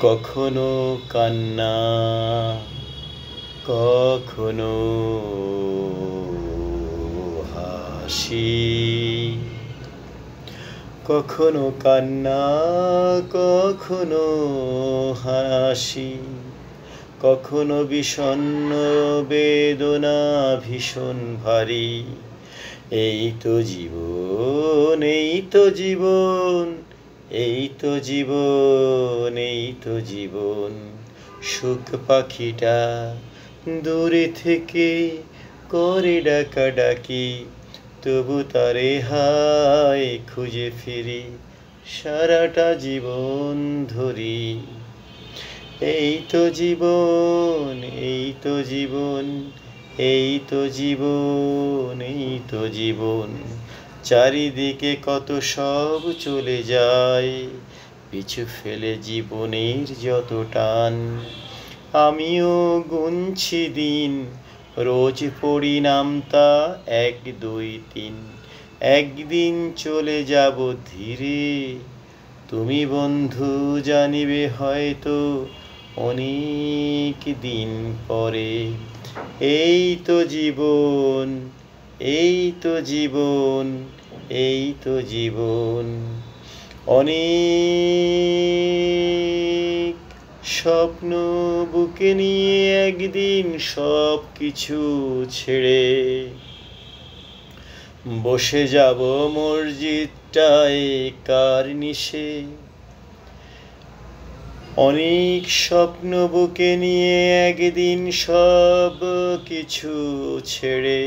কখনো কান্না, কখনো হাসি, কখনো কান্না, কখনো হাসি, কখনো বিষণ্ণ বেদনা ভীষণ ভারী। এই তো জীবন, এই তো জীবন, এই তো জীবন, এই তো জীবন। সুখ পাখিটা দূরে থেকে করে ডাকাডাকি, তবু তারে হায় খুঁজে ফিরি সারাটা জীবন ধরি। এই তো জীবন, এই তো জীবন, এই তো জীবন, এই তো জীবন। চারিদিকে কত সব চলে যায়, পিছু ফেলে জীবনের যত টান। আমিও গুনছি দিন, রোজ পড়ি নামতা 1 2 3। একদিন চলে যাব ধীরে, তুমি বন্ধু জানিবে হয়তো অনেক দিন পরে। এই তো জীবন, এই তো জীবন, এই তো জীবন। অনেক স্বপ্ন বুকে নিয়ে একদিন সব কিছু ছেড়ে বসে যাব মসজিদটায় কার্নিশে। অনেক স্বপ্ন বুকে নিয়ে একদিন সব কিছু ছেড়ে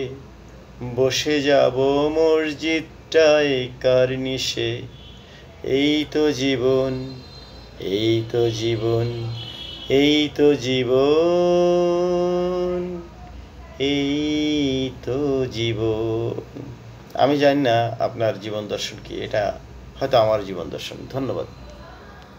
বসে যাব মসজিদটায় কার্নিশে। এই তো জীবন, এই তো জীবন, এই তো জীবন, এই তো জীবন। আমি জানি না আপনার জীবন দর্শন কি, এটা হয়তো আমার জীবন দর্শন। ধন্যবাদ।